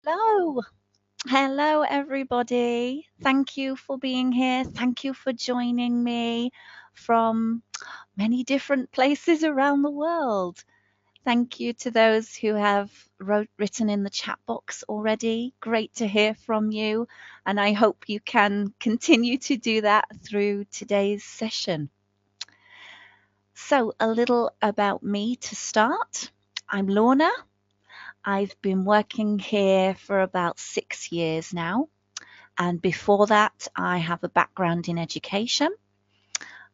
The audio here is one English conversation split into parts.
Hello. Hello, everybody. Thank you for being here. Thank you for joining me from many different places around the world. Thank you to those who have written in the chat box already. Great to hear from you. And I hope you can continue to do that through today's session. So, a little about me to start. I'm Lorna. I've been working here for about 6 years now. And before that, I have a background in education.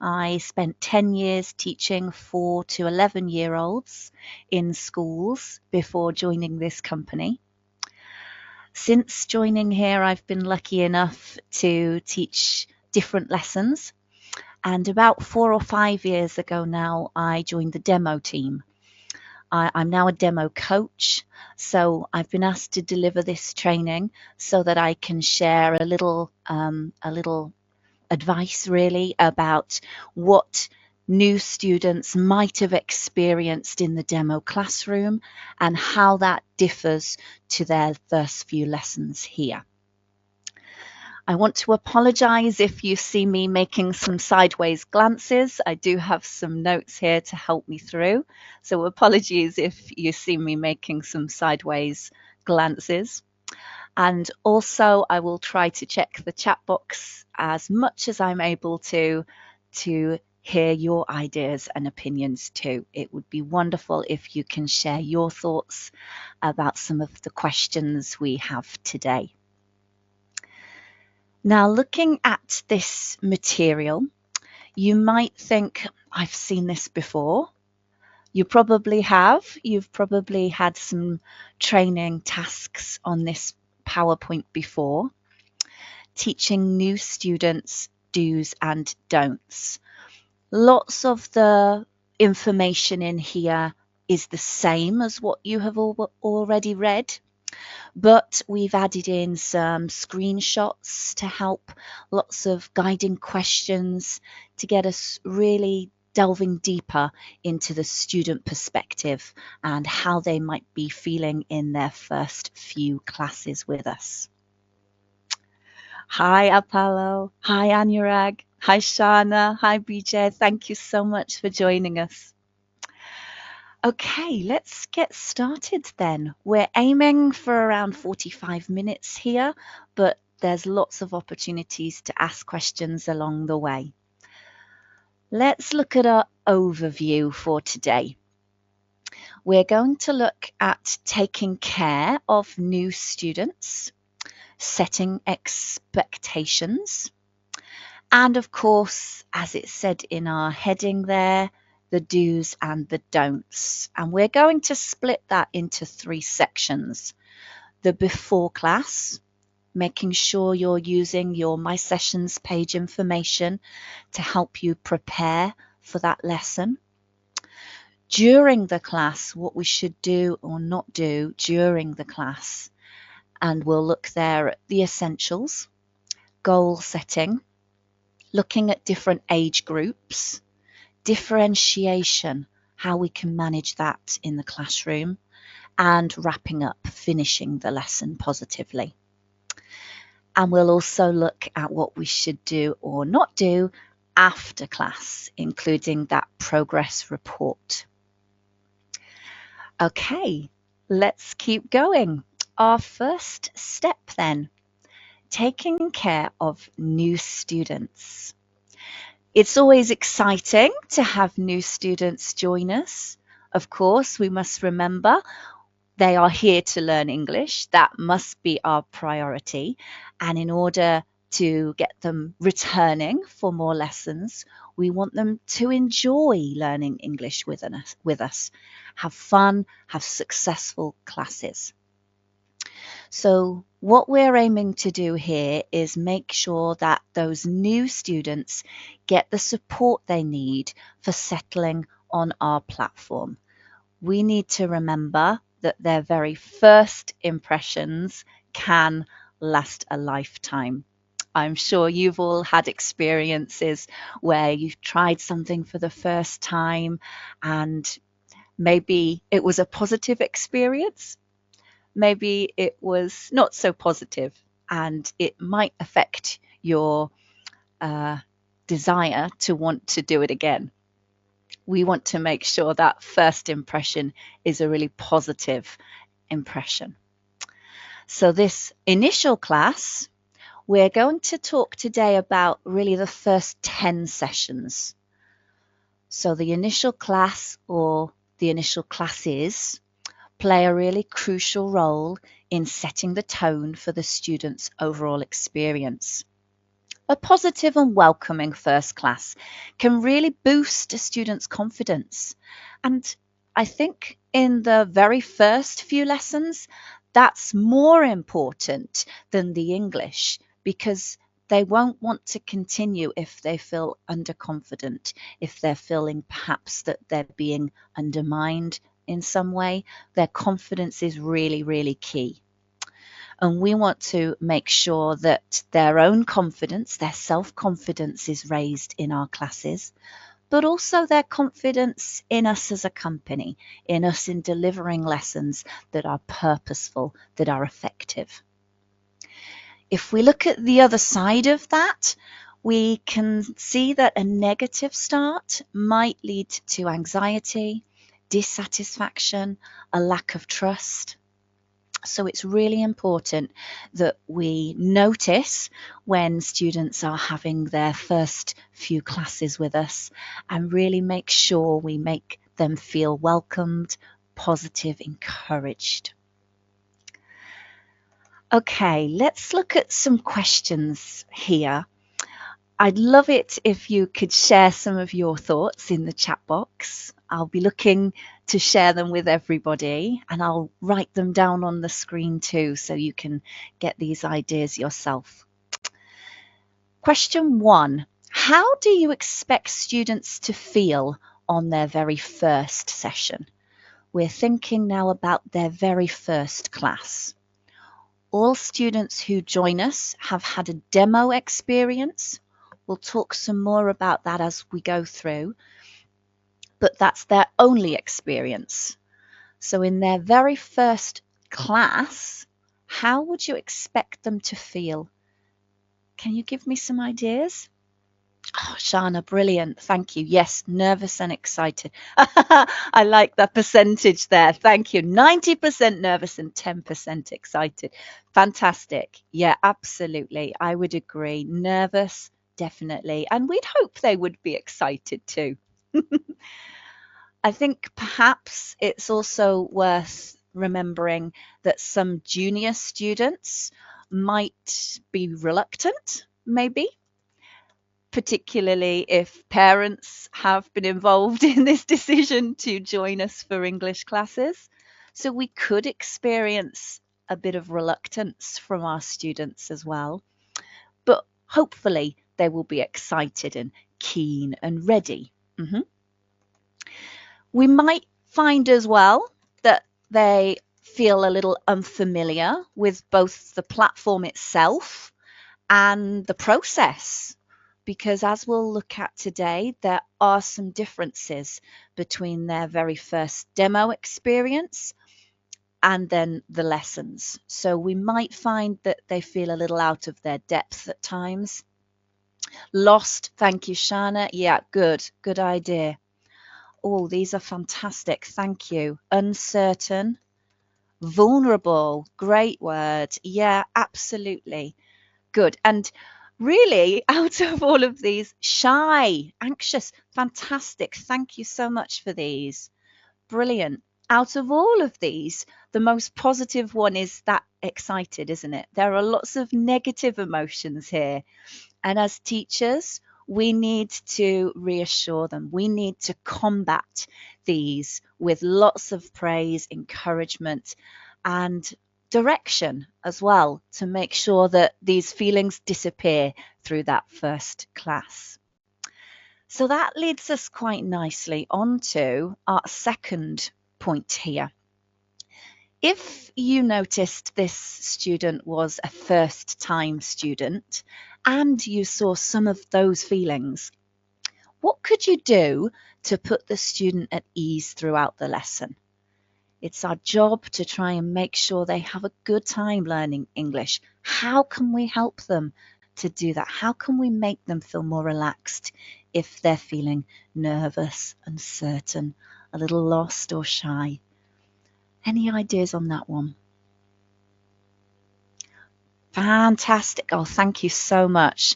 I spent 10 years teaching 4 to 11-year-olds in schools before joining this company. Since joining here, I've been lucky enough to teach different lessons. And about 4 or 5 years ago now, I joined the demo team. I'm now a demo coach, so I've been asked to deliver this training so that I can share a little advice really about what new students might have experienced in the demo classroom and how that differs to their first few lessons here. I want to apologise if you see me making some sideways glances. I do have some notes here to help me through. So apologies if you see me making some sideways glances. And also I will try to check the chat box as much as I'm able to hear your ideas and opinions too. It would be wonderful if you can share your thoughts about some of the questions we have today. Now, looking at this material, you might think, I've seen this before. You probably have. You've probably had some training tasks on this PowerPoint before. Teaching new students do's and don'ts. Lots of the information in here is the same as what you have already read. But we've added in some screenshots to help, lots of guiding questions to get us really delving deeper into the student perspective and how they might be feeling in their first few classes with us. Hi, Apollo. Hi, Anurag. Hi, Shana. Hi, BJ. Thank you so much for joining us. Okay, let's get started then. We're aiming for around 45 minutes here, but there's lots of opportunities to ask questions along the way. Let's look at our overview for today. We're going to look at taking care of new students, setting expectations, and of course, as it said in our heading there, the do's and the don'ts. And we're going to split that into 3 sections. The before class, making sure you're using your My Sessions page information to help you prepare for that lesson. During the class, what we should do or not do during the class. And we'll look there at the essentials, goal setting, looking at different age groups, differentiation, how we can manage that in the classroom, and wrapping up, finishing the lesson positively. And we'll also look at what we should do or not do after class, including that progress report. Okay, let's keep going. Our first step then, taking care of new students. It's always exciting to have new students join us. Of course, we must remember they are here to learn English. That must be our priority. And in order to get them returning for more lessons, we want them to enjoy learning English with us, have fun, have successful classes. So what we're aiming to do here is make sure that those new students get the support they need for settling on our platform. We need to remember that their very first impressions can last a lifetime. I'm sure you've all had experiences where you've tried something for the first time and maybe it was a positive experience, maybe it was not so positive, and it might affect your desire to want to do it again. We want to make sure that first impression is a really positive impression. So this initial class, we're going to talk today about really the first 10 sessions. So the initial class or the initial classes play a really crucial role in setting the tone for the student's overall experience. A positive and welcoming first class can really boost a student's confidence. And I think in the very first few lessons, that's more important than the English, because they won't want to continue if they feel underconfident, if they're feeling perhaps that they're being undermined in some way. Their confidence is really, really key. And we want to make sure that their own confidence, their self-confidence is raised in our classes, but also their confidence in us as a company, in us in delivering lessons that are purposeful, that are effective. If we look at the other side of that, we can see that a negative start might lead to anxiety, dissatisfaction, a lack of trust. So it's really important that we notice when students are having their first few classes with us and really make sure we make them feel welcomed, positive, encouraged. Okay, let's look at some questions here. I'd love it if you could share some of your thoughts in the chat box. I'll be looking to share them with everybody, and I'll write them down on the screen too, so you can get these ideas yourself. Question 1. How do you expect students to feel on their very first session? We're thinking now about their very first class. All students who join us have had a demo experience. We'll talk some more about that as we go through, but that's their only experience. So in their very first class, how would you expect them to feel? Can you give me some ideas? Oh, Shana, brilliant. Thank you. Yes, nervous and excited. I like that percentage there. Thank you. 90% nervous and 10% excited. Fantastic. Yeah, absolutely. I would agree. Nervous, definitely. And we'd hope they would be excited too. I think perhaps it's also worth remembering that some junior students might be reluctant, maybe, particularly if parents have been involved in this decision to join us for English classes. So we could experience a bit of reluctance from our students as well. But hopefully they will be excited and keen and ready. We might find as well that they feel a little unfamiliar with both the platform itself and the process, because as we'll look at today, there are some differences between their very first demo experience and then the lessons. So we might find that they feel a little out of their depth at times. Lost, thank you, Shana. Yeah, good idea. Oh, these are fantastic. Thank you. Uncertain, vulnerable, great word. Yeah, absolutely. Good. And really, out of all of these, shy, anxious, fantastic. Thank you so much for these. Brilliant. Out of all of these, the most positive one is that excited, isn't it? There are lots of negative emotions here. And as teachers, we need to reassure them. We need to combat these with lots of praise, encouragement, and direction as well, to make sure that these feelings disappear through that first class. So that leads us quite nicely onto our second point here. If you noticed this student was a first time student and you saw some of those feelings, what could you do to put the student at ease throughout the lesson? It's our job to try and make sure they have a good time learning English. How can we help them to do that? How can we make them feel more relaxed if they're feeling nervous, uncertain, a little lost or shy? Any ideas on that one? Fantastic. Oh, thank you so much.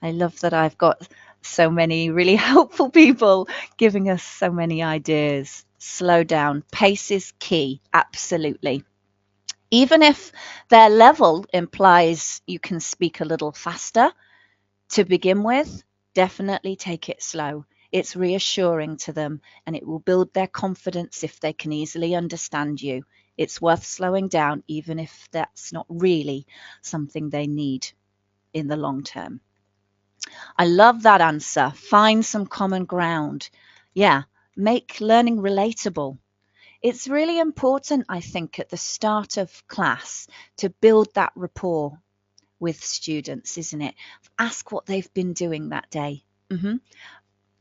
I love that I've got so many really helpful people giving us so many ideas. Slow down. Pace is key. Absolutely. Even if their level implies you can speak a little faster to begin with, definitely take it slow. It's reassuring to them and it will build their confidence if they can easily understand you. It's worth slowing down, even if that's not really something they need in the long term. I love that answer. Find some common ground. Yeah, make learning relatable. It's really important, I think, at the start of class to build that rapport with students, isn't it? Ask what they've been doing that day.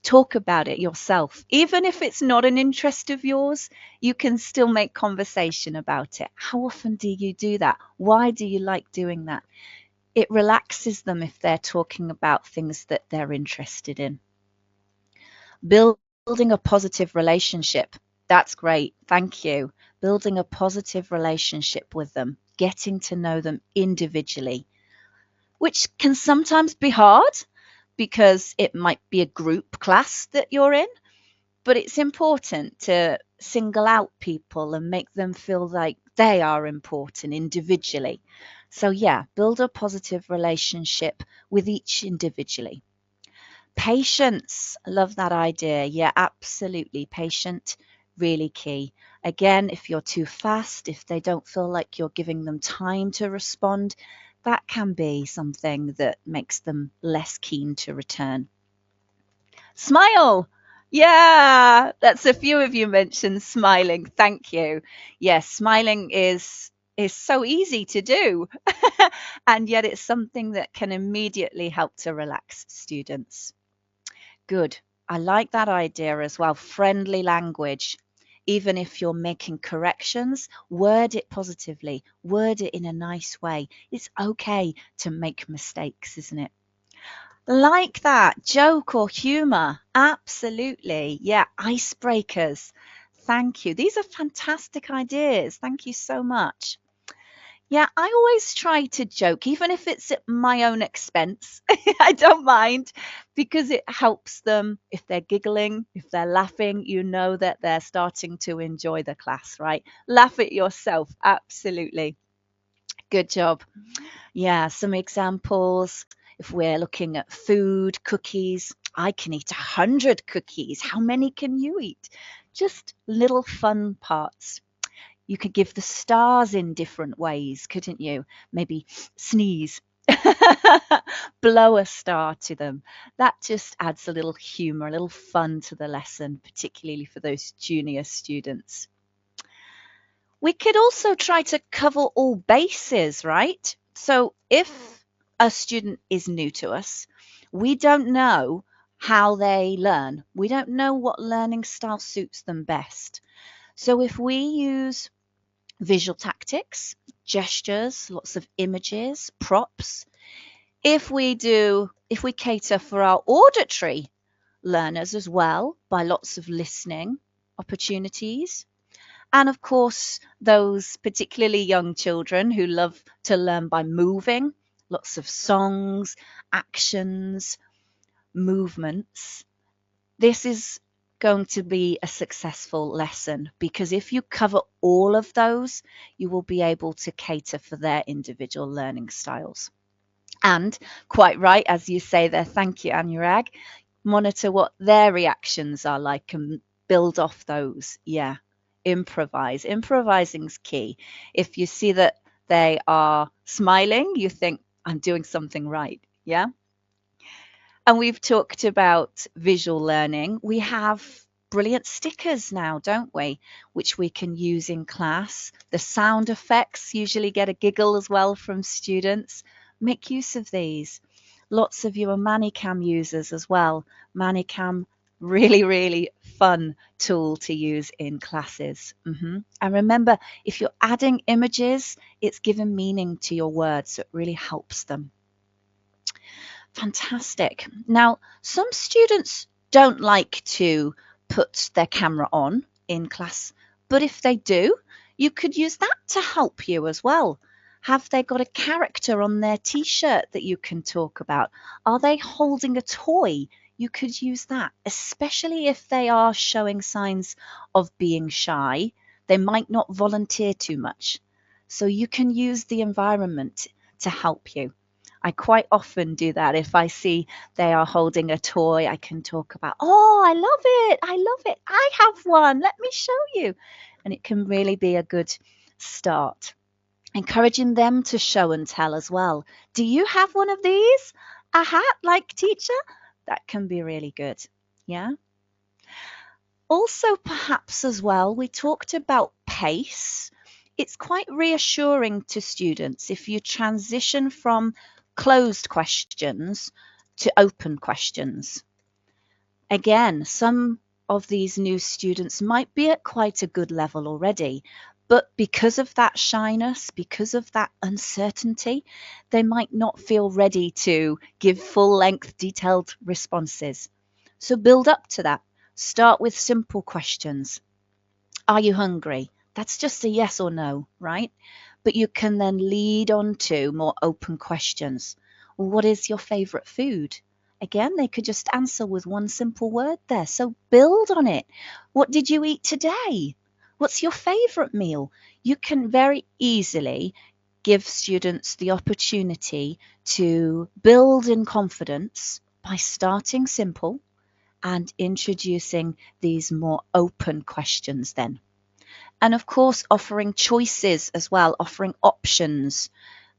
Talk about it yourself. Even if it's not an interest of yours, you can still make conversation about it. How often do you do that? Why do you like doing that? It relaxes them if they're talking about things that they're interested in. Building a positive relationship. That's great. Thank you. Building a positive relationship with them, getting to know them individually, which can sometimes be hard because it might be a group class that you're in, but it's important to single out people and make them feel like they are important individually. So, yeah, build a positive relationship with each individually. Patience, I love that idea. Yeah, absolutely. Patient, really key. Again, if you're too fast, if they don't feel like you're giving them time to respond, that can be something that makes them less keen to return. Smile. Yeah, that's a few of you mentioned smiling. Thank you. Yes, smiling is so easy to do. And yet it's something that can immediately help to relax students. Good. I like that idea as well. Friendly language. Even if you're making corrections, word it positively, word it in a nice way. It's okay to make mistakes, isn't it? Like that. Joke or humor. Absolutely. Yeah. Icebreakers. Thank you. These are fantastic ideas. Thank you so much. Yeah, I always try to joke, even if it's at my own expense. I don't mind because it helps them if they're giggling, if they're laughing, you know that they're starting to enjoy the class, right? Laugh at yourself. Absolutely. Good job. Yeah, some examples. If we're looking at food, cookies, I can eat 100 cookies. How many can you eat? Just little fun parts. You could give the stars in different ways, couldn't you? Maybe sneeze, blow a star to them. That just adds a little humor, a little fun to the lesson, particularly for those junior students. We could also try to cover all bases, right? So if a student is new to us, we don't know how they learn. We don't know what learning style suits them best. So if we use visual tactics, gestures, lots of images, props, if we cater for our auditory learners as well by lots of listening opportunities, and of course, those particularly young children who love to learn by moving, lots of songs, actions, movements. This is going to be a successful lesson because if you cover all of those, you will be able to cater for their individual learning styles. And quite right, as you say there, thank you, Anurag, monitor what their reactions are like and build off those. Yeah, improvise. Improvising's key. If you see that they are smiling, you think, I'm doing something right. Yeah. And we've talked about visual learning. We have brilliant stickers now, don't we? Which we can use in class. The sound effects usually get a giggle as well from students. Make use of these. Lots of you are ManyCam users as well. ManyCam Really, really fun tool to use in classes. And remember, if you're adding images, it's giving meaning to your words, so it really helps them. Fantastic. Now, some students don't like to put their camera on in class, but if they do, you could use that to help you as well. Have they got a character on their t-shirt that you can talk about? Are they holding a toy? You could use that, especially if they are showing signs of being shy. They might not volunteer too much. So you can use the environment to help you. I quite often do that. If I see they are holding a toy, I can talk about, oh, I love it. I love it. I have one. Let me show you. And it can really be a good start. Encouraging them to show and tell as well. Do you have one of these? A hat like teacher? That can be really good. Yeah. Also, perhaps as well, we talked about pace. It's quite reassuring to students if you transition from closed questions to open questions. Again, some of these new students might be at quite a good level already, but because of that shyness, because of that uncertainty, they might not feel ready to give full-length, detailed responses. So build up to that. Start with simple questions. Are you hungry? That's just a yes or no, right? But you can then lead on to more open questions. What is your favorite food? Again, they could just answer with one simple word there. So build on it. What did you eat today? What's your favorite meal? You can very easily give students the opportunity to build in confidence by starting simple and introducing these more open questions then. And of course, offering choices as well, offering options.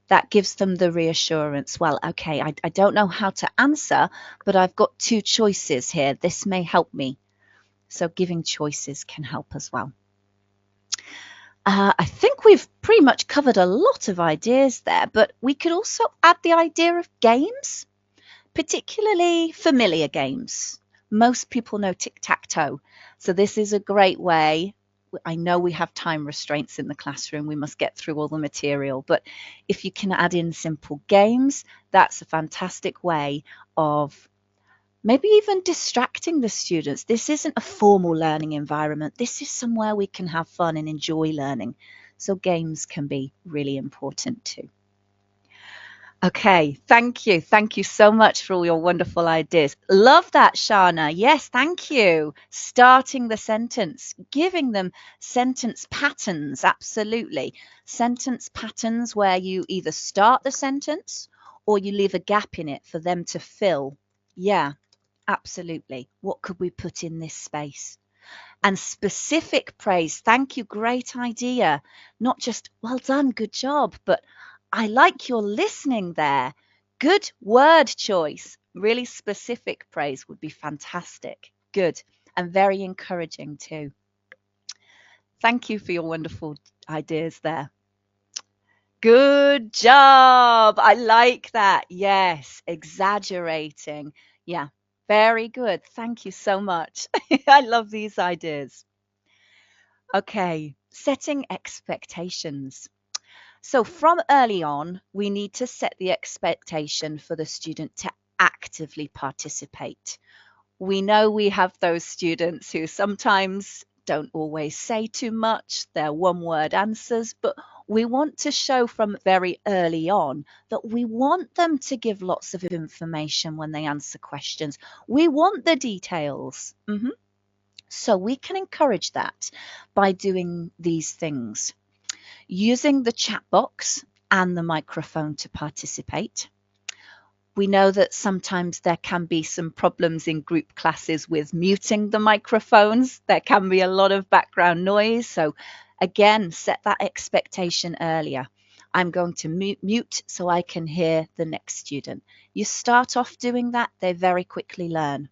That gives them the reassurance. Well, okay, I don't know how to answer, but I've got two choices here. This may help me. So giving choices can help as well. I think we've pretty much covered a lot of ideas there, but we could also add the idea of games, particularly familiar games. Most people know tic-tac-toe. So this is a great way. I know we have time restraints in the classroom. We must get through all the material. But if you can add in simple games, that's a fantastic way of maybe even distracting the students. This isn't a formal learning environment. This is somewhere we can have fun and enjoy learning. So games can be really important too. Okay, thank you. Thank you so much for all your wonderful ideas. Love that, Shana. Yes, thank you. Starting the sentence, giving them sentence patterns, absolutely. Sentence patterns where you either start the sentence or you leave a gap in it for them to fill. Yeah, absolutely. What could we put in this space? And specific praise. Thank you. Great idea. Not just well done, good job, but I like your listening there. Good word choice. Really specific praise would be fantastic. Good. And very encouraging too. Thank you for your wonderful ideas there. Good job. I like that. Yes. Exaggerating. Yeah. Very good. Thank you so much. I love these ideas. Okay. Setting expectations. So from early on, we need to set the expectation for the student to actively participate. We know we have those students who sometimes don't always say too much, they're one-word answers, but we want to show from very early on that we want them to give lots of information when they answer questions. We want the details. So we can encourage that by doing these things. Using the chat box and the microphone to participate. We know that sometimes there can be some problems in group classes with muting the microphones. There can be a lot of background noise. So again, set that expectation earlier. I'm going to mute so I can hear the next student. You start off doing that, they very quickly learn.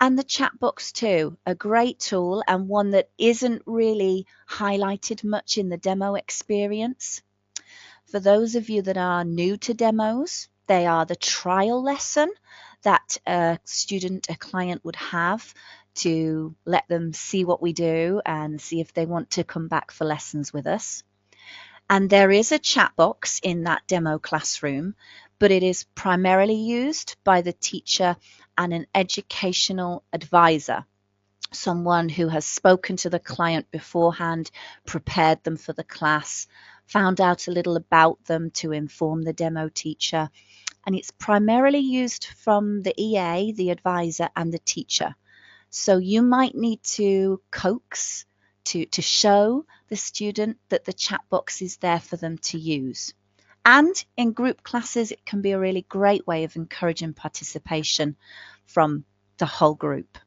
And the chat box too, a great tool and one that isn't really highlighted much in the demo experience. For those of you that are new to demos, they are the trial lesson that a student, a client would have to let them see what we do and see if they want to come back for lessons with us. And there is a chat box in that demo classroom, but it is primarily used by the teacher and an educational advisor, someone who has spoken to the client beforehand, prepared them for the class, found out a little about them to inform the demo teacher. And it's primarily used from the EA, the advisor, and the teacher. So you might need to coax to show the student that the chat box is there for them to use. And in group classes, it can be a really great way of encouraging participation from the whole group.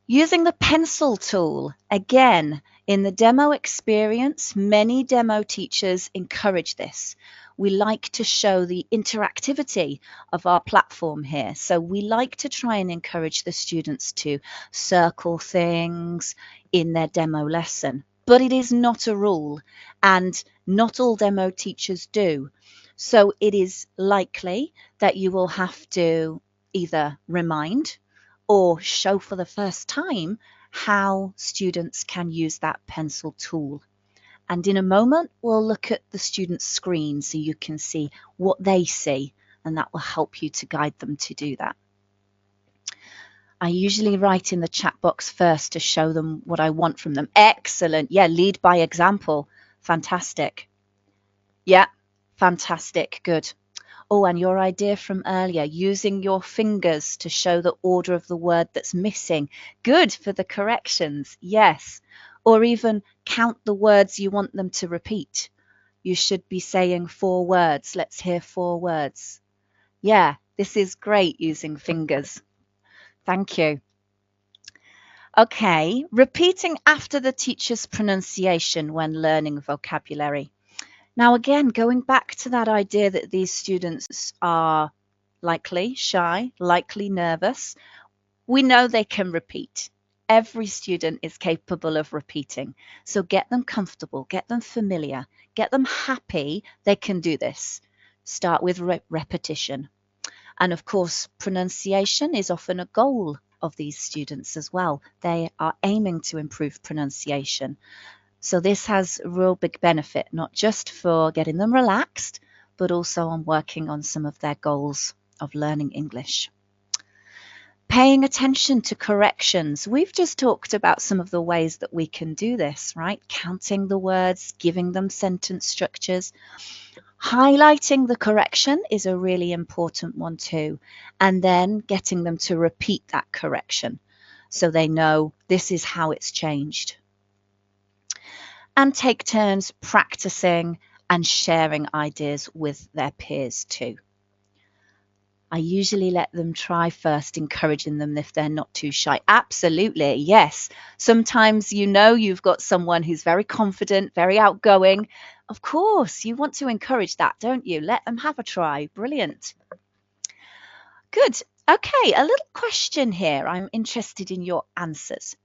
Using the pencil tool, again, in the demo experience, many demo teachers encourage this. We like to show the interactivity of our platform here. So we like to try and encourage the students to circle things in their demo lesson. But it is not a rule, and not all demo teachers do. So it is likely that you will have to either remind or show for the first time how students can use that pencil tool. And in a moment, we'll look at the student's screen so you can see what they see, and that will help you to guide them to do that. I usually write in the chat box first to show them what I want from them. Excellent. Yeah, lead by example. Fantastic. Yeah, fantastic. Good. Oh, and your idea from earlier, using your fingers to show the order of the word that's missing. Good for the corrections. Yes. Or even count the words you want them to repeat. You should be saying 4 words. Let's hear 4 words. Yeah, this is great using fingers. Thank you. Okay, repeating after the teacher's pronunciation when learning vocabulary. Now, again, going back to that idea that these students are likely shy, likely nervous, we know they can repeat. Every student is capable of repeating. So get them comfortable, get them familiar, get them happy they can do this. Start with repetition. And of course, pronunciation is often a goal of these students as well. They are aiming to improve pronunciation. So this has a real big benefit, not just for getting them relaxed, but also on working on some of their goals of learning English. Paying attention to corrections. We've just talked about some of the ways that we can do this, right? Counting the words, giving them sentence structures. Highlighting the correction is a really important one too, and then getting them to repeat that correction so they know this is how it's changed. And take turns practicing and sharing ideas with their peers too. I usually let them try first, encouraging them if they're not too shy. Absolutely, yes. Sometimes you know you've got someone who's very confident, very outgoing. Of course, you want to encourage that, don't you? Let them have a try. Brilliant. Good. Okay, a little question here. I'm interested in your answers.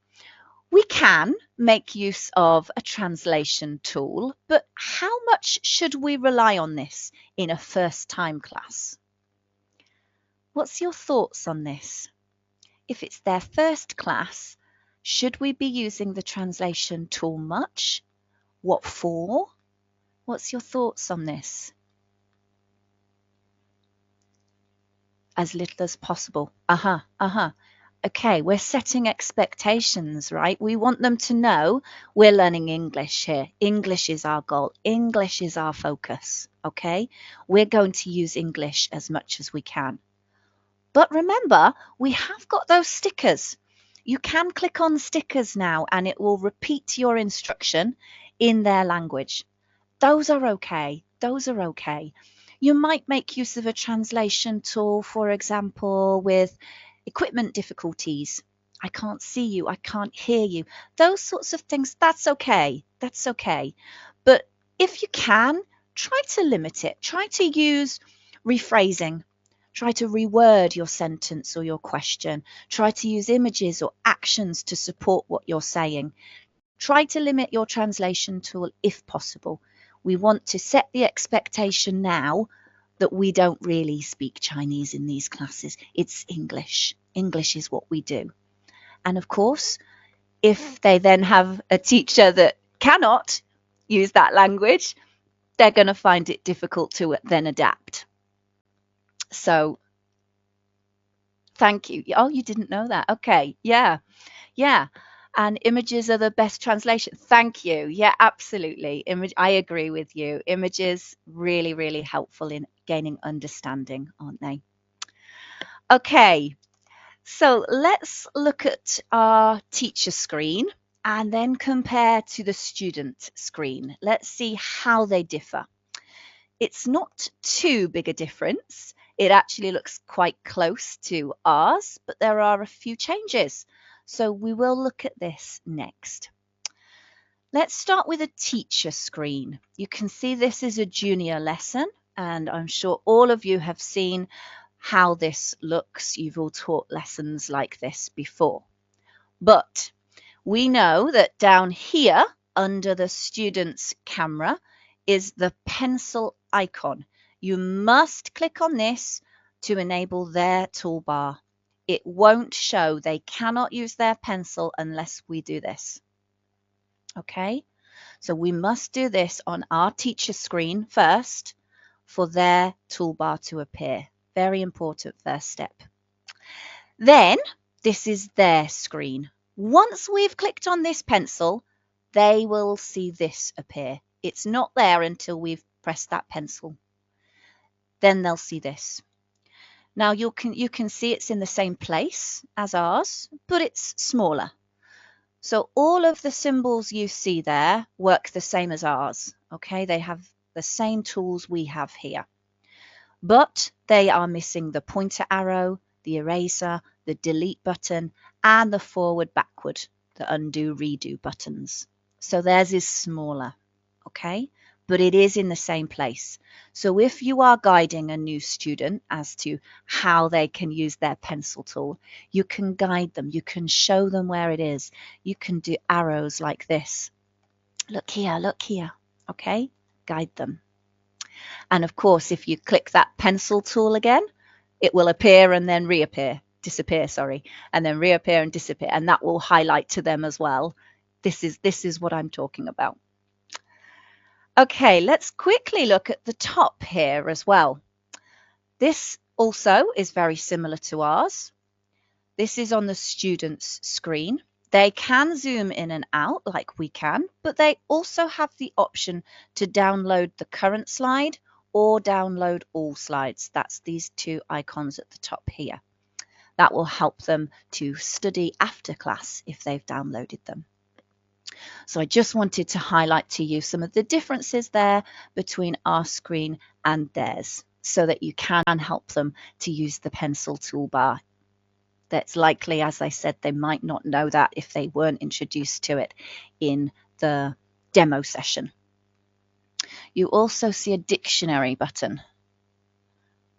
We can make use of a translation tool, but how much should we rely on this in a first-time class? What's your thoughts on this? If it's their first class, should we be using the translation tool much? What for? What's your thoughts on this? As little as possible. Okay, we're setting expectations, right? We want them to know we're learning English here. English is our goal. English is our focus, okay? We're going to use English as much as we can. But remember, we have got those stickers. You can click on stickers now and it will repeat your instruction in their language. Those are okay. Those are okay. You might make use of a translation tool, for example, with equipment difficulties. I can't see you. I can't hear you. Those sorts of things, that's okay. That's okay. But if you can, try to limit it. Try to use rephrasing. Try to reword your sentence or your question. Try to use images or actions to support what you're saying. Try to limit your translation tool if possible. We want to set the expectation now, that we don't really speak Chinese in these classes. It's English. English is what we do. And of course, if they then have a teacher that cannot use that language, they're going to find it difficult to then adapt. So thank you. Oh, you didn't know that. Okay. Yeah. Yeah. And images are the best translation. Thank you. Yeah, absolutely. I agree with you. Images really, really helpful in gaining understanding, aren't they? Okay. So let's look at our teacher screen and then compare to the student screen. Let's see how they differ. It's not too big a difference. It actually looks quite close to ours, but there are a few changes. So we will look at this next. Let's start with a teacher screen. You can see this is a junior lesson, and I'm sure all of you have seen how this looks. You've all taught lessons like this before. But we know that down here under the student's camera is the pencil icon. You must click on this to enable their toolbar. It won't show. They cannot use their pencil unless we do this. Okay, so we must do this on our teacher screen first for their toolbar to appear. Very important first step. Then this is their screen. Once we've clicked on this pencil, they will see this appear. It's not there until we've pressed that pencil. Then they'll see this. Now you can see it's in the same place as ours, but it's smaller. So all of the symbols you see there work the same as ours. Okay, they have the same tools we have here. But they are missing the pointer arrow, the eraser, the delete button, and the forward, backward, the undo, redo buttons. So theirs is smaller, okay? But it is in the same place. So if you are guiding a new student as to how they can use their pencil tool, you can guide them. You can show them where it is. You can do arrows like this. Look here, okay? Guide them. And of course, if you click that pencil tool again, it will appear and then reappear, disappear, sorry, and then reappear and disappear. And that will highlight to them as well. This is what I'm talking about. Okay, let's quickly look at the top here as well. This also is very similar to ours. This is on the student's screen. They can zoom in and out like we can, but they also have the option to download the current slide or download all slides. That's these two icons at the top here. That will help them to study after class if they've downloaded them. So I just wanted to highlight to you some of the differences there between our screen and theirs so that you can help them to use the pencil toolbar. That's likely, as I said, they might not know that if they weren't introduced to it in the demo session. You also see a dictionary button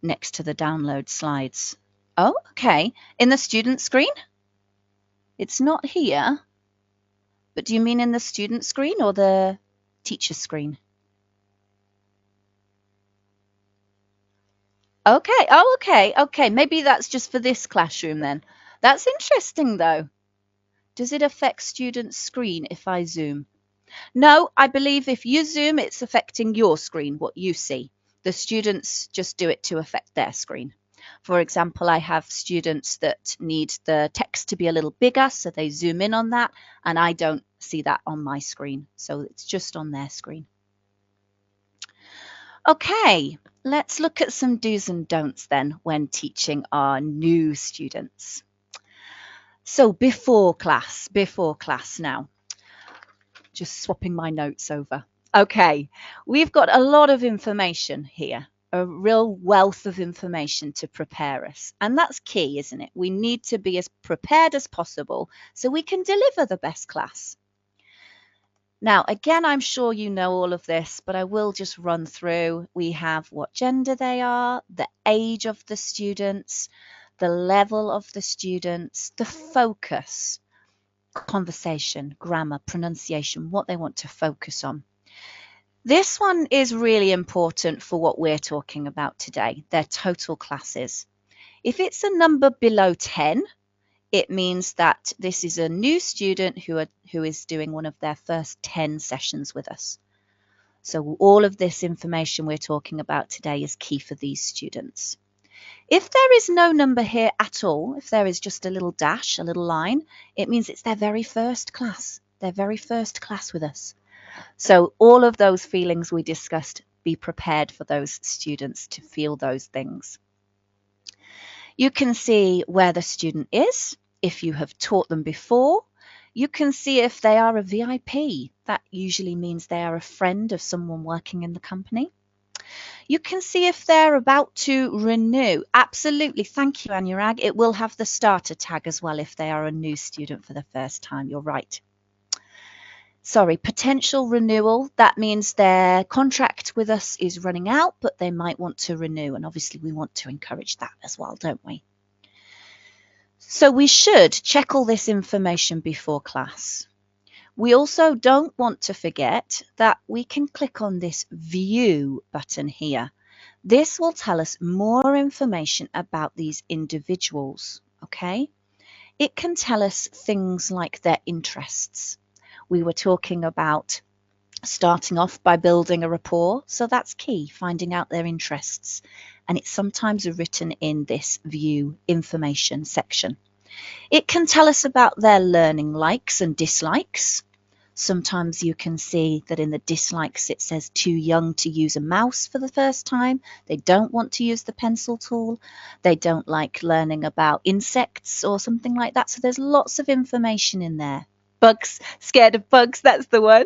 next to the download slides. Oh, okay. In the student screen? It's not here. But do you mean in the student screen or the teacher screen? Okay. Oh, okay. Okay. Maybe that's just for this classroom then. That's interesting though. Does it affect students' screen if I zoom? No, I believe if you zoom, it's affecting your screen, what you see. The students just do it to affect their screen. For example, I have students that need the text to be a little bigger, so they zoom in on that, and I don't see that on my screen, so it's just on their screen. Okay, let's look at some do's and don'ts then when teaching our new students. So before class now. Just swapping my notes over. Okay, we've got a lot of information here, a real wealth of information to prepare us. And that's key, isn't it? We need to be as prepared as possible so we can deliver the best class. Now, again, I'm sure you know all of this, but I will just run through. We have what gender they are, the age of the students, the level of the students, the focus, conversation, grammar, pronunciation, what they want to focus on. This one is really important for what we're talking about today, their total classes. If it's a number below 10, it means that this is a new student who is doing one of their first 10 sessions with us. So all of this information we're talking about today is key for these students. If there is no number here at all, if there is just a little dash, a little line, it means it's their very first class, with us. So all of those feelings we discussed, be prepared for those students to feel those things. You can see where the student is, if you have taught them before. You can see if they are a VIP. That usually means they are a friend of someone working in the company. You can see if they're about to renew. Absolutely. Thank you, Anurag. It will have the starter tag as well if they are a new student for the first time. You're right. Sorry, potential renewal. That means their contract with us is running out, but they might want to renew. And obviously we want to encourage that as well, don't we? So we should check all this information before class. We also don't want to forget that we can click on this View button here. This will tell us more information about these individuals, okay? It can tell us things like their interests. We were talking about starting off by building a rapport, so that's key, finding out their interests. And it's sometimes written in this View information section. It can tell us about their learning likes and dislikes. Sometimes you can see that in the dislikes it says too young to use a mouse for the first time. They don't want to use the pencil tool. They don't like learning about insects or something like that. So there's lots of information in there. Bugs, scared of bugs, that's the one.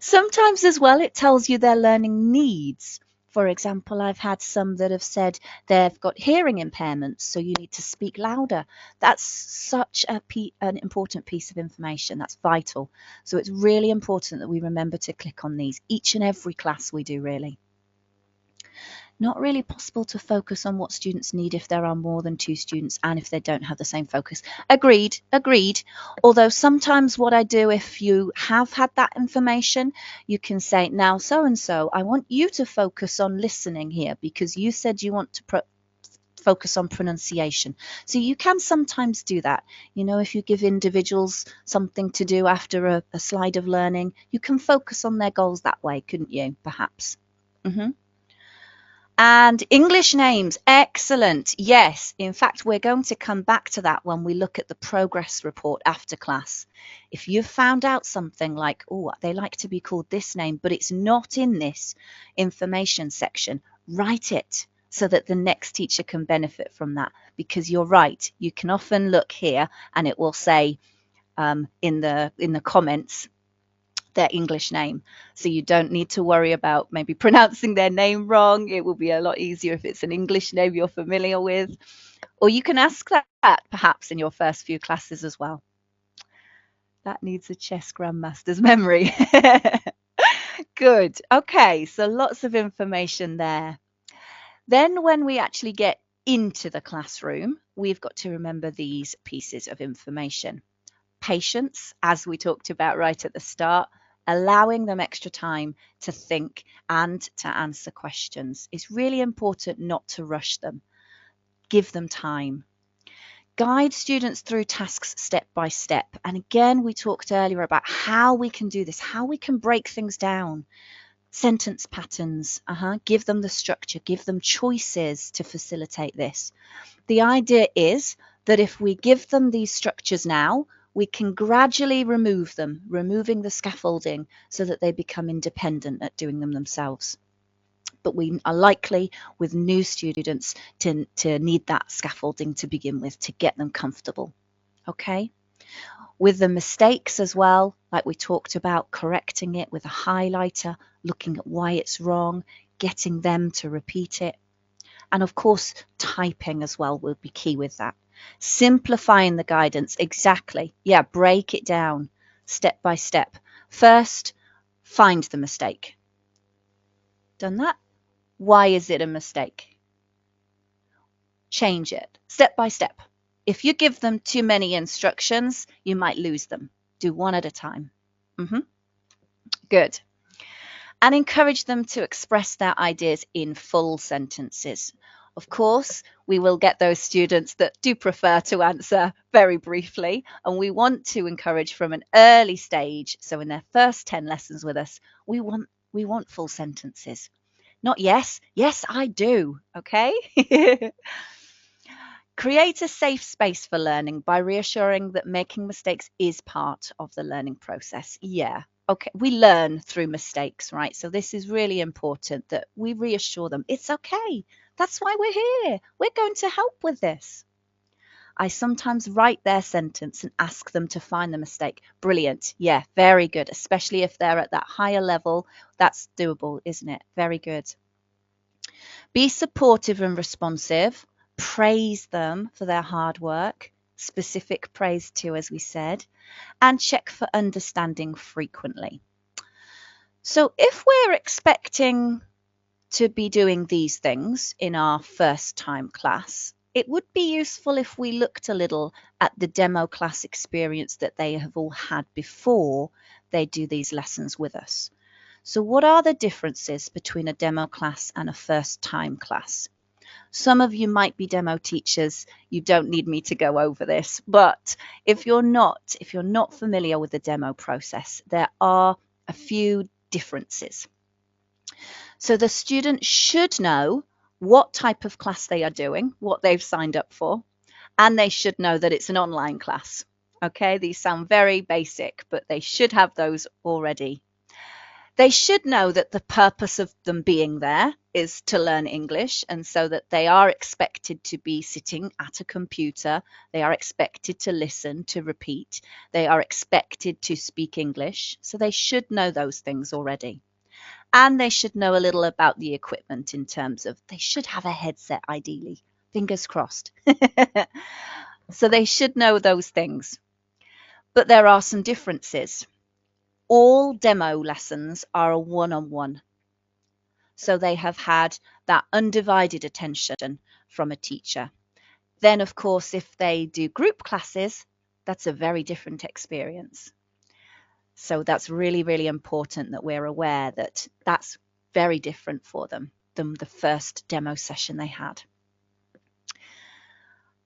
Sometimes as well it tells you their learning needs. For example, I've had some that have said they've got hearing impairments, so you need to speak louder. That's such an important piece of information. That's vital. So it's really important that we remember to click on these. Each and every class we do, really. Not really possible to focus on what students need if there are more than 2 students and if they don't have the same focus. Agreed, agreed. Although sometimes what I do, if you have had that information, you can say, now so-and-so, I want you to focus on listening here because you said you want to focus on pronunciation. So you can sometimes do that. You know, if you give individuals something to do after a slide of learning, you can focus on their goals that way, couldn't you, perhaps? And English names, excellent. Yes, in fact, we're going to come back to that when we look at the progress report after class. If you've found out something like, oh, they like to be called this name, but it's not in this information section, write it so that the next teacher can benefit from that. Because you're right, you can often look here and it will say in the comments, their English name. So you don't need to worry about maybe pronouncing their name wrong. It will be a lot easier if it's an English name you're familiar with. Or you can ask that perhaps in your first few classes as well. That needs a chess grandmaster's memory. Good. Okay, so lots of information there. Then when we actually get into the classroom, we've got to remember these pieces of information. Patience, as we talked about right at the start, allowing them extra time to think and to answer questions. It's really important not to rush them. Give them time. Guide students through tasks step by step. And again, we talked earlier about how we can do this, how we can break things down. Sentence patterns, give them the structure, give them choices to facilitate this. The idea is that if we give them these structures now, we can gradually remove them, removing the scaffolding so that they become independent at doing them themselves. But we are likely with new students to need that scaffolding to begin with to get them comfortable. Okay? With the mistakes as well, like we talked about, correcting it with a highlighter, looking at why it's wrong, getting them to repeat it. And of course, typing as well will be key with that. Simplifying the guidance, exactly. Yeah, break it down step by step. First, find the mistake. Done that? Why is it a mistake? Change it step by step. If you give them too many instructions, you might lose them. Do one at a time. Good. and encourage them to express their ideas in full sentences. Of course, we will get those students that do prefer to answer very briefly, and we want to encourage from an early stage. So in their first 10 lessons with us, we want full sentences. Not yes, yes, I do. Okay. Create a safe space for learning by reassuring that making mistakes is part of the learning process. Yeah. Okay. We learn through mistakes, right? So this is really important that we reassure them it's okay. That's why we're here. We're going to help with this. I sometimes write their sentence and ask them to find the mistake. Brilliant. Yeah, very good. Especially if they're at that higher level. That's doable, isn't it? Very good. Be supportive and responsive. Praise them for their hard work. Specific praise too, as we said. And check for understanding frequently. So if we're expecting to be doing these things in our first time class, it would be useful if we looked a little at the demo class experience that they have all had before they do these lessons with us. So what are the differences between a demo class and a first time class? Some of you might be demo teachers. You don't need me to go over this, but if you're not familiar with the demo process, there are a few differences. So the student should know what type of class they are doing, what they've signed up for, and they should know that it's an online class. Okay, these sound very basic, but they should have those already. They should know that the purpose of them being there is to learn English, and so that they are expected to be sitting at a computer. They are expected to listen, to repeat. They are expected to speak English. So they should know those things already. And they should know a little about the equipment in terms of they should have a headset, ideally. Fingers crossed. So they should know those things. But there are some differences. All demo lessons are a one-on-one. So they have had that undivided attention from a teacher. Then, of course, if they do group classes, that's a very different experience. So that's really, really important that we're aware that that's very different for them than the first demo session they had.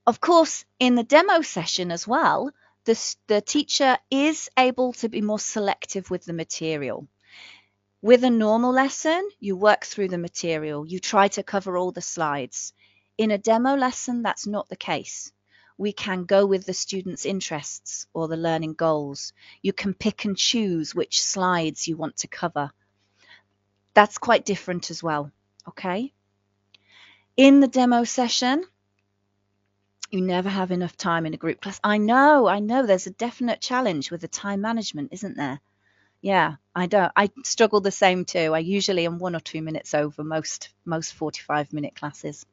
Of course, in the demo session as well, the teacher is able to be more selective with the material. With a normal lesson, you work through the material, you try to cover all the slides. In a demo lesson, that's not the case. We can go with the students' interests or the learning goals. You can pick and choose which slides you want to cover. That's quite different as well, okay? In the demo session, you never have enough time in a group class. I know, there's a definite challenge with the time management, isn't there? Yeah, I struggle the same too. I usually am 1 or 2 minutes over most 45-minute classes.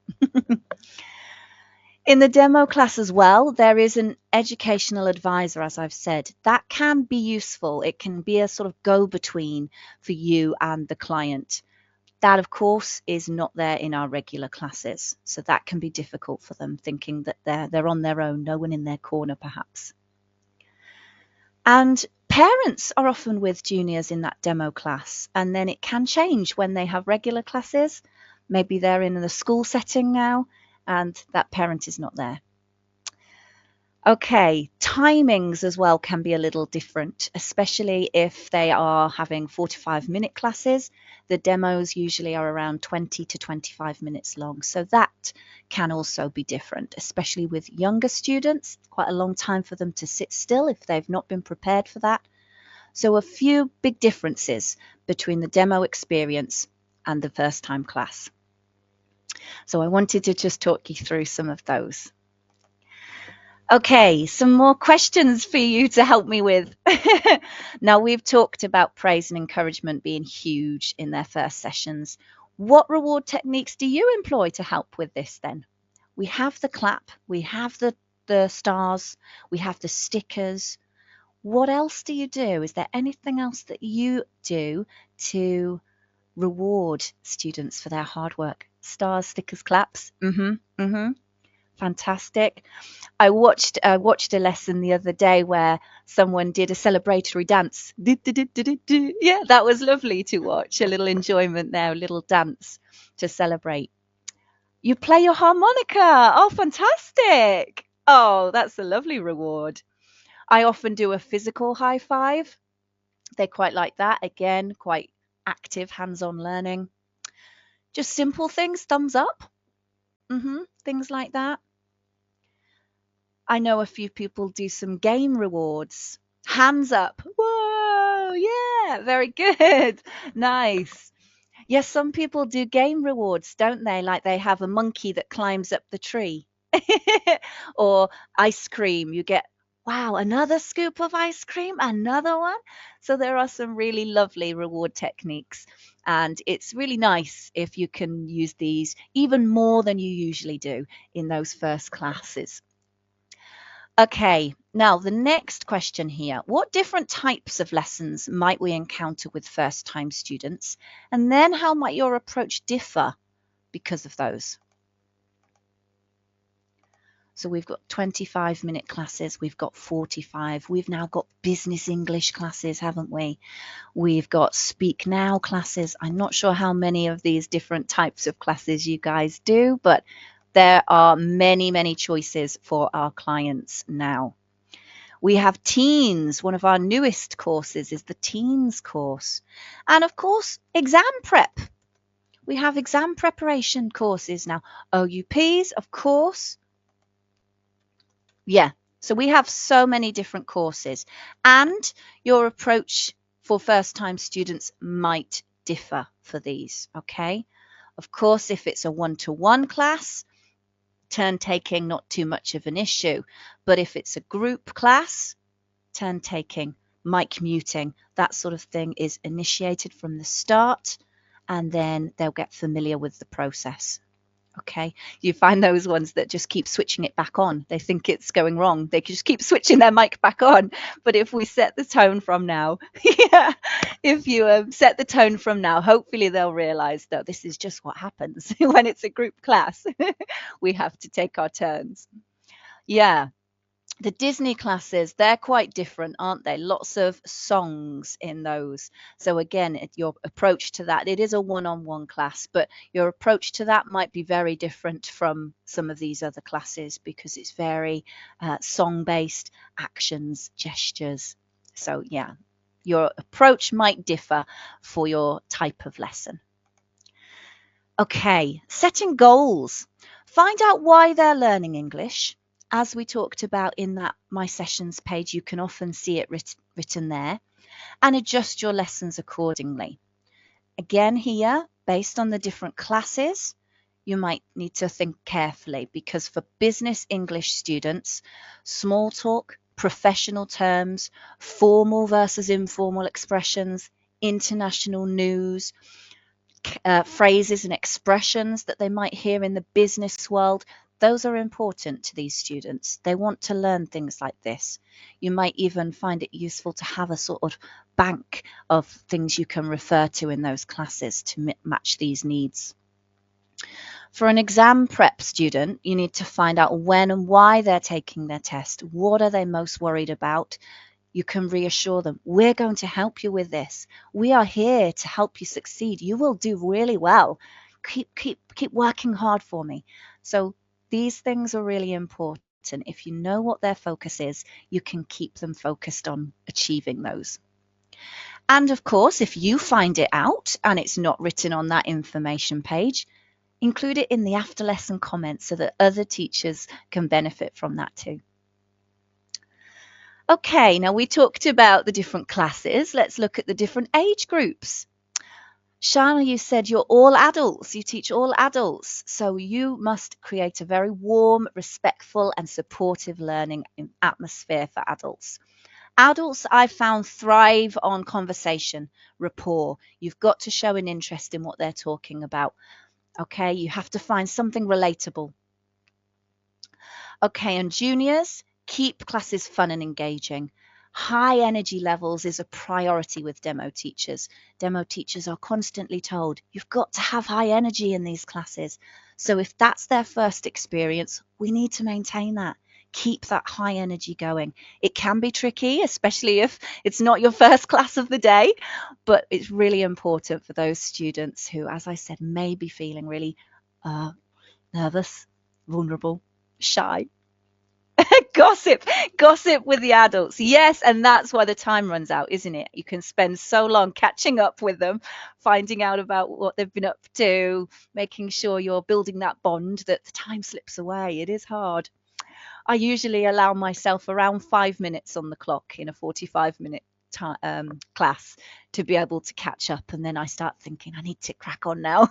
In the demo class as well, there is an educational advisor, as I've said. That can be useful. It can be a sort of go-between for you and the client. That, of course, is not there in our regular classes. So that can be difficult for them, thinking that they're on their own, no one in their corner, perhaps. And parents are often with juniors in that demo class, and then it can change when they have regular classes. Maybe they're in the school setting now, and that parent is not there. Okay, timings as well can be a little different, especially if they are having 45-minute classes. The demos usually are around 20 to 25 minutes long, so that can also be different, especially with younger students. Quite a long time for them to sit still if they've not been prepared for that. So a few big differences between the demo experience and the first time class. So I wanted to just talk you through some of those. Okay, some more questions for you to help me with. Now, we've talked about praise and encouragement being huge in their first sessions. What reward techniques do you employ to help with this then? We have the clap, we have the stars, we have the stickers. What else do you do? Is there anything else that you do to reward students for their hard work? Stars, stickers, claps? Fantastic. I watched a lesson the other day where someone did a celebratory dance. Yeah, that was lovely to watch. A little enjoyment there, a little dance to celebrate. You play your harmonica. Oh, fantastic. Oh, that's a lovely reward. I often do a physical high five. They quite like that. Again, quite active hands-on learning. Just simple things, thumbs up. Things like that. I know a few people do some game rewards. Hands up. Whoa, yeah, very good. Nice. Yes, some people do game rewards, don't they? Like they have a monkey that climbs up the tree. Or ice cream. You get, wow, another scoop of ice cream, another one. So there are some really lovely reward techniques. And it's really nice if you can use these even more than you usually do in those first classes. Okay, now the next question here. What different types of lessons might we encounter with first-time students? And then how might your approach differ because of those? So we've got 25-minute classes, we've got 45, we've now got business English classes, haven't we? We've got Speak Now classes. I'm not sure how many of these different types of classes you guys do, but there are many, many choices for our clients now. We have teens. One of our newest courses is the teens course. And of course, exam prep. We have exam preparation courses now. OUPs, of course. Yeah. So we have so many different courses. And your approach for first-time students might differ for these, okay? Of course, if it's a one-to-one class, turn taking, not too much of an issue. But if it's a group class, turn taking, mic muting, that sort of thing is initiated from the start, and then they'll get familiar with the process. Okay, you find those ones that just keep switching it back on. They think it's going wrong. They just keep switching their mic back on. But if we set the tone from now, yeah, if you set the tone from now, hopefully they'll realize that this is just what happens when it's a group class. We have to take our turns. Yeah. The Disney classes, they're quite different, aren't they? Lots of songs in those. So again, your approach to that, it is a one-on-one class, but your approach to that might be very different from some of these other classes because it's very song-based, actions, gestures. So yeah, your approach might differ for your type of lesson. Okay, setting goals. Find out why they're learning English. As we talked about in that My Sessions page, you can often see it written there, and adjust your lessons accordingly. Again here, based on the different classes, you might need to think carefully because for business English students, small talk, professional terms, formal versus informal expressions, international news, phrases and expressions that they might hear in the business world, those are important to these students. They want to learn things like this. You might even find it useful to have a sort of bank of things you can refer to in those classes to match these needs. For an exam prep student, you need to find out when and why they're taking their test. What are they most worried about? You can reassure them, we're going to help you with this. We are here to help you succeed. You will do really well. Keep working hard for me. So these things are really important. If you know what their focus is, you can keep them focused on achieving those. And of course, if you find it out and it's not written on that information page, include it in the after lesson comments so that other teachers can benefit from that too. Okay, now we talked about the different classes. Let's look at the different age groups. Shana, you said you're all adults. You teach all adults. So you must create a very warm, respectful and supportive learning atmosphere for adults. Adults, I've found, thrive on conversation, rapport. You've got to show an interest in what they're talking about. Okay, you have to find something relatable. Okay, and juniors, keep classes fun and engaging. High energy levels is a priority with demo teachers. Demo teachers are constantly told, you've got to have high energy in these classes. So if that's their first experience, we need to maintain that. Keep that high energy going. It can be tricky, especially if it's not your first class of the day, but it's really important for those students who, as I said, may be feeling really nervous, vulnerable, shy. Gossip with the adults. Yes, and that's why the time runs out, isn't it? You can spend so long catching up with them, finding out about what they've been up to, making sure you're building that bond that the time slips away. It is hard. I usually allow myself around 5 minutes on the clock in a 45-minute class to be able to catch up, and then I start thinking I need to crack on now.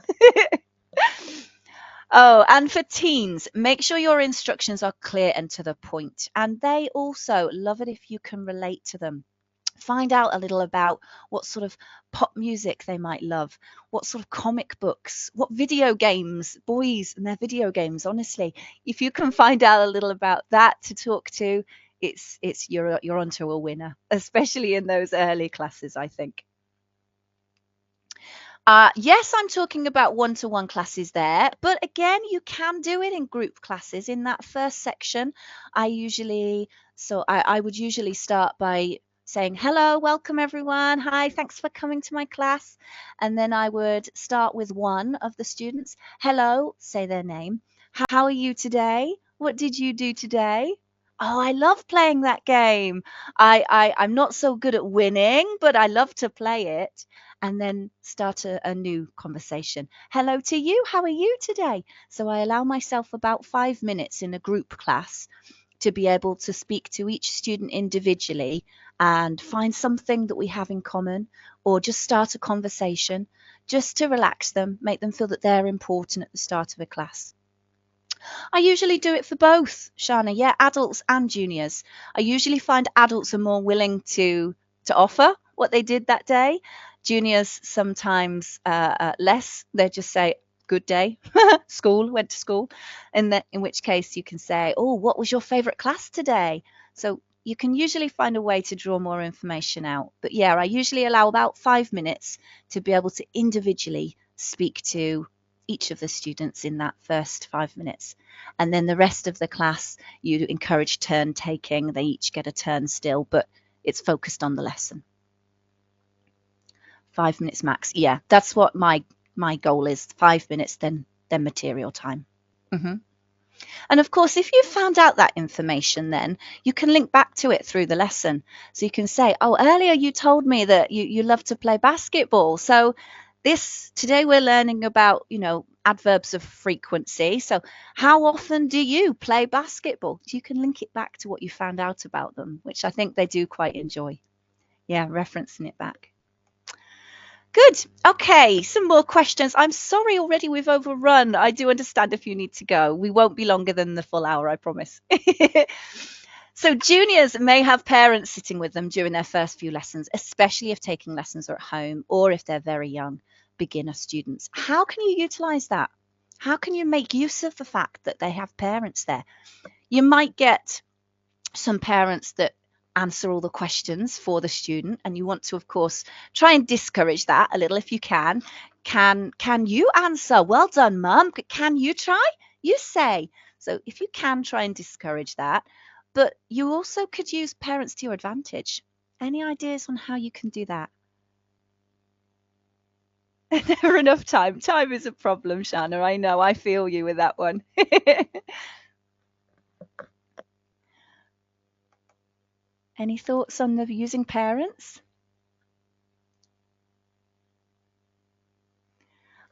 Oh, and for teens, make sure your instructions are clear and to the point. And they also love it if you can relate to them. Find out a little about what sort of pop music they might love, what sort of comic books, what video games, boys and their video games. Honestly, if you can find out a little about that to talk to, it's you're onto a winner, especially in those early classes, I think. Yes, I'm talking about one-to-one classes there, but again, you can do it in group classes. In that first section, I would usually start by saying, hello, welcome everyone. Hi, thanks for coming to my class. And then I would start with one of the students. Hello, say their name. How are you today? What did you do today? Oh, I love playing that game. I'm not so good at winning, but I love to play it, and then start a new conversation. Hello to you. How are you today? So I allow myself about 5 minutes in a group class to be able to speak to each student individually and find something that we have in common, or just start a conversation just to relax them, make them feel that they're important at the start of a class. I usually do it for both, Shana. Yeah, adults and juniors. I usually find adults are more willing to offer what they did that day. Juniors sometimes less. They just say good day, school, went to school. In which case you can say, oh, what was your favorite class today? So you can usually find a way to draw more information out. But yeah, I usually allow about 5 minutes to be able to individually speak to each of the students in that first 5 minutes. And then the rest of the class, you encourage turn taking. They each get a turn still, but it's focused on the lesson. 5 minutes max. Yeah, that's what my goal is. 5 minutes, then material time. Mm-hmm. And of course, if you found out that information, then you can link back to it through the lesson. So you can say, oh, earlier you told me that you love to play basketball. So today we're learning about, adverbs of frequency. So how often do you play basketball? So you can link it back to what you found out about them, which I think they do quite enjoy. Yeah, referencing it back. Good. Okay, some more questions. I'm sorry already we've overrun. I do understand if you need to go. We won't be longer than the full hour, I promise. So juniors may have parents sitting with them during their first few lessons, especially if taking lessons are at home or if they're very young, beginner students. How can you utilize that? How can you make use of the fact that they have parents there? You might get some parents that answer all the questions for the student, and you want to, of course, try and discourage that a little if you can. Can you answer? Well done, mum. Can you try? You say. So if you can, try and discourage that. But you also could use parents to your advantage. Any ideas on how you can do that? Never enough time. Time is a problem, Shanna. I know. I feel you with that one. Any thoughts on the using parents?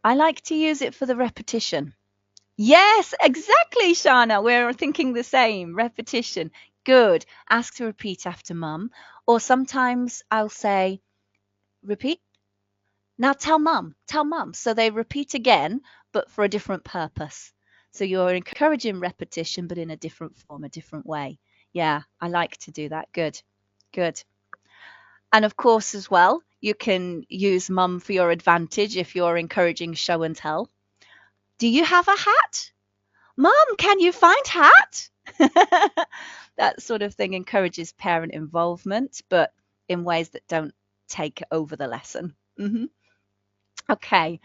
I like to use it for the repetition. Yes, exactly, Shana. We're thinking the same. Repetition. Good. Ask to repeat after mum. Or sometimes I'll say, repeat. Now tell mum. Tell mum. So they repeat again, but for a different purpose. So you're encouraging repetition, but in a different form, a different way. Yeah, I like to do that. Good. Good. And of course, as well, you can use mum for your advantage if you're encouraging show and tell. Do you have a hat? Mom, can you find hat? That sort of thing encourages parent involvement, but in ways that don't take over the lesson. Okay.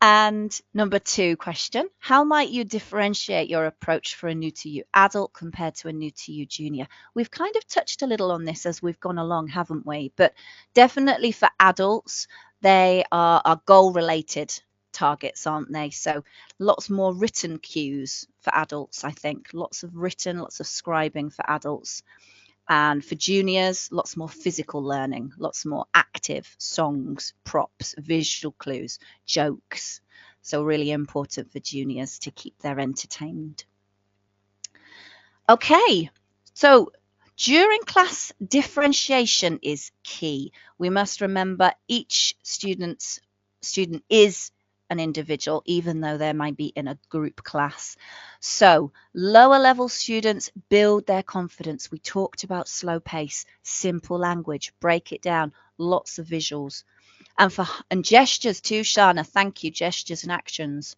And number 2 question, how might you differentiate your approach for a new to you adult compared to a new to you junior? We've kind of touched a little on this as we've gone along, haven't we? But definitely for adults, they are goal related targets, aren't they? So lots more written cues for adults, I think. Lots of written, lots of scribing for adults. And for juniors, lots more physical learning, lots more active songs, props, visual clues, jokes. So really important for juniors to keep them entertained. Okay, so during class, differentiation is key. We must remember each student is an individual, even though they might be in a group class. So lower level students build their confidence. We talked about slow pace, simple language, break it down, lots of visuals. And gestures too, Shana. Thank you, gestures and actions.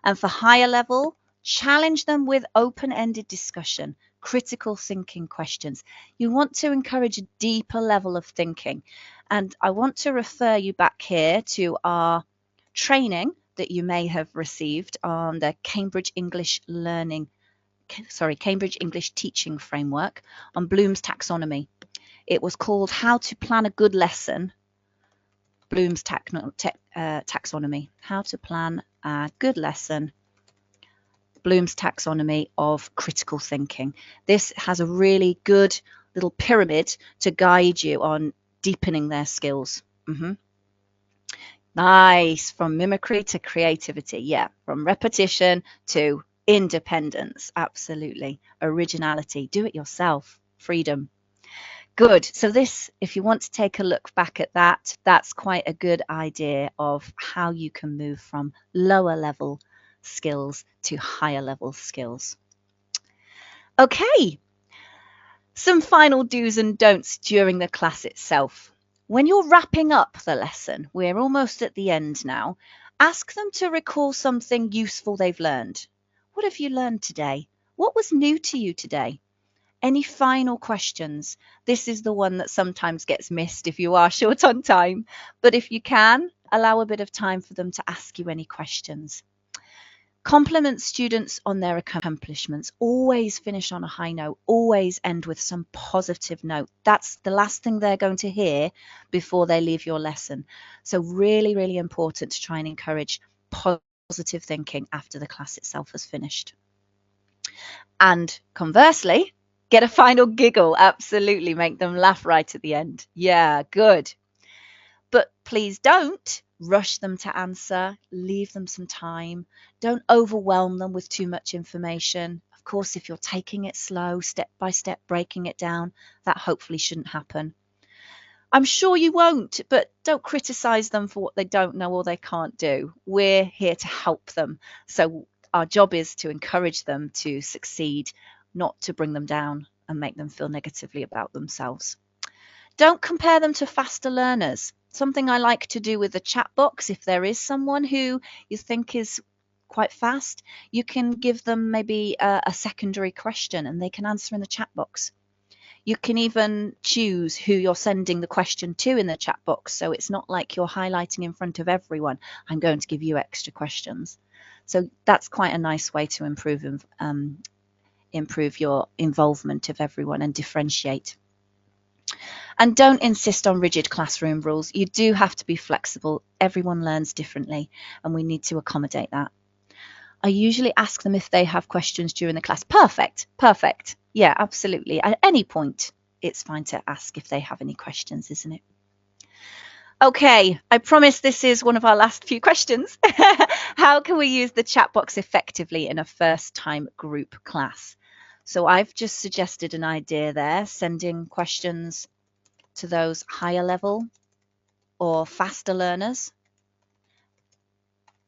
And for higher level, challenge them with open-ended discussion, critical thinking questions. You want to encourage a deeper level of thinking. And I want to refer you back here to our training that you may have received on the Cambridge English Teaching Framework on Bloom's taxonomy. It was called How to Plan a Good Lesson, Bloom's taxonomy, How to Plan a Good Lesson, Bloom's taxonomy of critical thinking. This has a really good little pyramid to guide you on deepening their skills. Nice. From mimicry to creativity. Yeah. From repetition to independence. Absolutely. Originality. Do it yourself. Freedom. Good. So this, if you want to take a look back at that, that's quite a good idea of how you can move from lower level skills to higher level skills. Okay. Some final do's and don'ts during the class itself. When you're wrapping up the lesson, we're almost at the end now, ask them to recall something useful they've learned. What have you learned today? What was new to you today? Any final questions? This is the one that sometimes gets missed if you are short on time, but if you can, allow a bit of time for them to ask you any questions. Compliment students on their accomplishments. Always finish on a high note. Always end with some positive note. That's the last thing they're going to hear before they leave your lesson. So really, really important to try and encourage positive thinking after the class itself has finished. And conversely, get a final giggle. Absolutely. Make them laugh right at the end. Yeah, good. But please don't rush them to answer. Leave them some time. Don't overwhelm them with too much information. Of course, if you're taking it slow, step by step, breaking it down, that hopefully shouldn't happen. I'm sure you won't, but don't criticize them for what they don't know or they can't do. We're here to help them. So our job is to encourage them to succeed, not to bring them down and make them feel negatively about themselves. Don't compare them to faster learners. Something I like to do with the chat box, if there is someone who you think is quite fast, you can give them maybe a secondary question and they can answer in the chat box. You can even choose who you're sending the question to in the chat box. So it's not like you're highlighting in front of everyone, I'm going to give you extra questions. So that's quite a nice way to improve your involvement of everyone and differentiate. And don't insist on rigid classroom rules. You do have to be flexible. Everyone learns differently, and we need to accommodate that. I usually ask them if they have questions during the class. Perfect, perfect. Yeah, absolutely. At any point, it's fine to ask if they have any questions, isn't it? Okay, I promise this is one of our last few questions. How can we use the chat box effectively in a first-time group class? So I've just suggested an idea there, sending questions to those higher level or faster learners.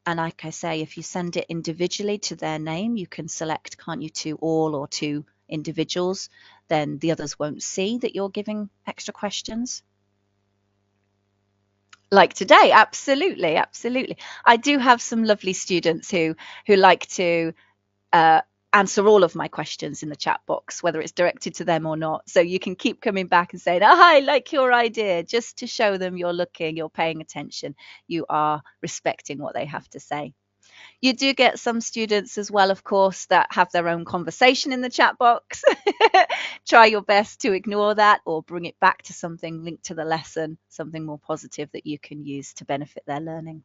And like I say, if you send it individually to their name, you can select, can't you, to all or to individuals, then the others won't see that you're giving extra questions. Like today, absolutely, absolutely. I do have some lovely students who like to answer all of my questions in the chat box, whether it's directed to them or not. So you can keep coming back and saying, oh, I like your idea, just to show them you're looking, you're paying attention, you are respecting what they have to say. You do get some students as well, of course, that have their own conversation in the chat box. Try your best to ignore that or bring it back to something linked to the lesson, something more positive that you can use to benefit their learning.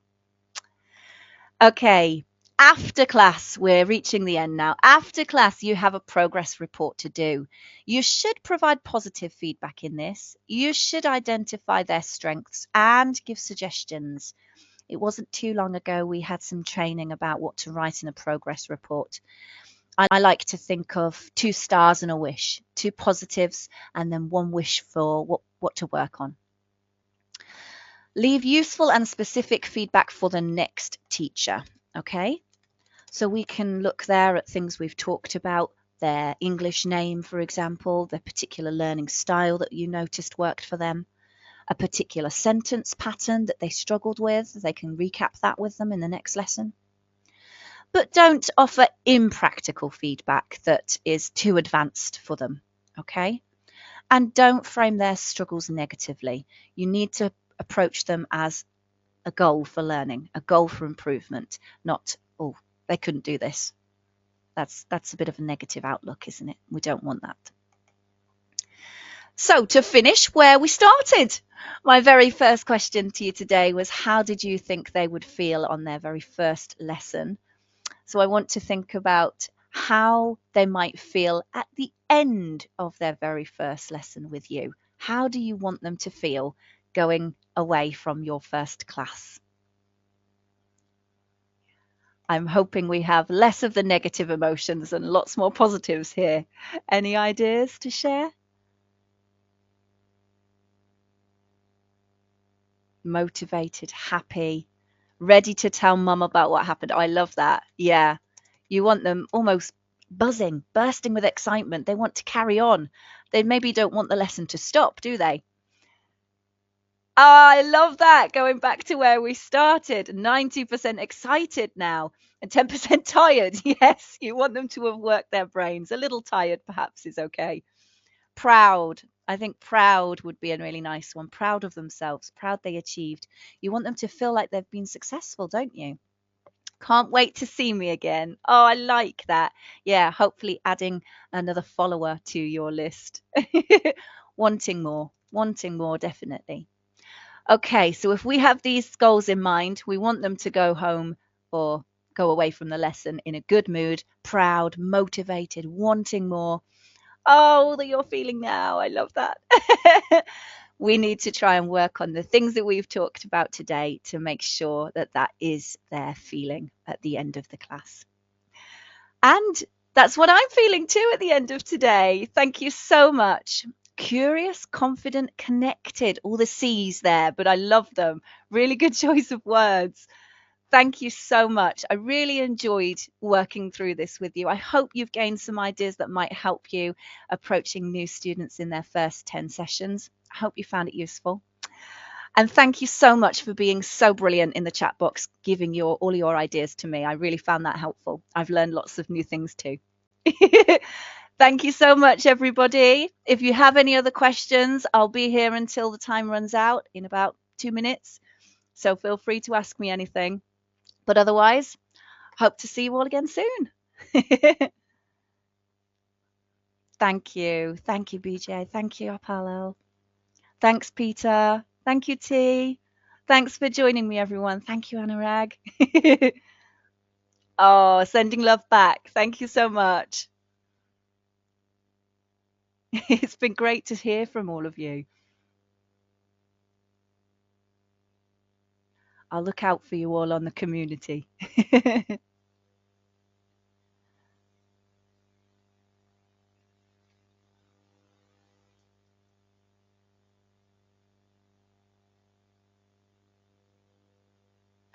Okay, after class, we're reaching the end now. After class, you have a progress report to do. You should provide positive feedback in this. You should identify their strengths and give suggestions. It wasn't too long ago we had some training about what to write in a progress report. I like to think of 2 stars and a wish, 2 positives, and then 1 wish for what to work on. Leave useful and specific feedback for the next teacher, okay? So we can look there at things we've talked about, their English name, for example, their particular learning style that you noticed worked for them, a particular sentence pattern that they struggled with. They can recap that with them in the next lesson. But don't offer impractical feedback that is too advanced for them, okay? And don't frame their struggles negatively. You need to approach them as a goal for learning, a goal for improvement, not, oh, they couldn't do this. That's a bit of a negative outlook, isn't it? We don't want that. So to finish where we started, my very first question to you today was, how did you think they would feel on their very first lesson? So I want to think about how they might feel at the end of their very first lesson with you. How do you want them to feel going away from your first class? I'm hoping we have less of the negative emotions and lots more positives here. Any ideas to share? Motivated, happy, ready to tell mum about what happened. I love that. Yeah. You want them almost buzzing, bursting with excitement. They want to carry on. They maybe don't want the lesson to stop, do they? Oh, I love that. Going back to where we started, 90% excited now and 10% tired. Yes, you want them to have worked their brains. A little tired, perhaps, is okay. Proud. I think proud would be a really nice one. Proud of themselves, proud they achieved. You want them to feel like they've been successful, don't you? Can't wait to see me again. Oh, I like that. Yeah, hopefully adding another follower to your list. Wanting more, definitely. Okay, so if we have these goals in mind, we want them to go home or go away from the lesson in a good mood, proud, motivated, wanting more. Oh, that you're feeling now. I love that. We need to try and work on the things that we've talked about today to make sure that that is their feeling at the end of the class. And that's what I'm feeling too at the end of today. Thank you so much. Curious, confident, connected, all the C's there, but I love them. Really good choice of words. Thank you so much. I really enjoyed working through this with you. I hope you've gained some ideas that might help you approaching new students in their first 10 sessions. I hope you found it useful. And thank you so much for being so brilliant in the chat box, giving all your ideas to me. I really found that helpful. I've learned lots of new things too. Thank you so much, everybody. If you have any other questions, I'll be here until the time runs out in about 2 minutes. So feel free to ask me anything. But otherwise, hope to see you all again soon. Thank you. Thank you, BJ. Thank you, Apollo. Thanks, Peter. Thank you, T. Thanks for joining me, everyone. Thank you, Anurag. Oh, sending love back. Thank you so much. It's been great to hear from all of you. I'll look out for you all on the community.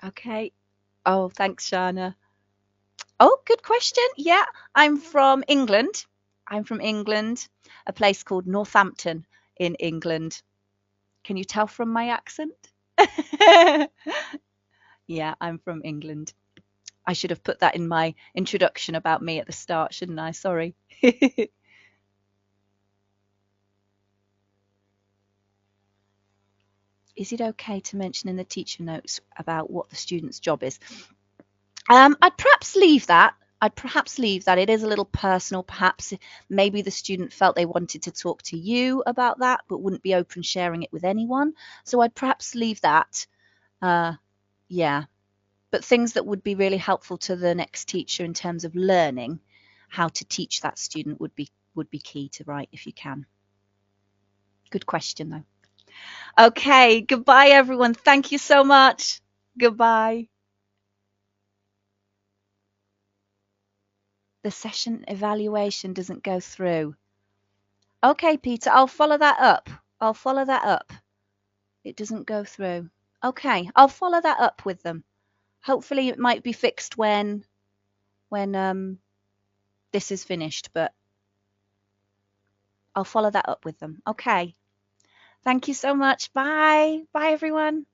Okay. Oh, thanks, Shana. Oh, good question. Yeah, I'm from England. I'm from England, a place called Northampton in England. Can you tell from my accent? Yeah, I'm from England. I should have put that in my introduction about me at the start, shouldn't I? Sorry. Is it okay to mention in the teacher notes about what the student's job is? I'd perhaps leave that. I'd perhaps leave that. It is a little personal. Perhaps maybe the student felt they wanted to talk to you about that, but wouldn't be open sharing it with anyone. So I'd perhaps leave that. Uh, yeah, but things that would be really helpful to the next teacher in terms of learning how to teach that student would be key to write if you can. Good question though. Okay, goodbye everyone. Thank you so much. Goodbye. The session evaluation doesn't go through. Okay, Peter, I'll follow that up. I'll follow that up. It doesn't go through. Okay, I'll follow that up with them. Hopefully it might be fixed when this is finished, but I'll follow that up with them. Okay. Thank you so much. Bye. Bye everyone.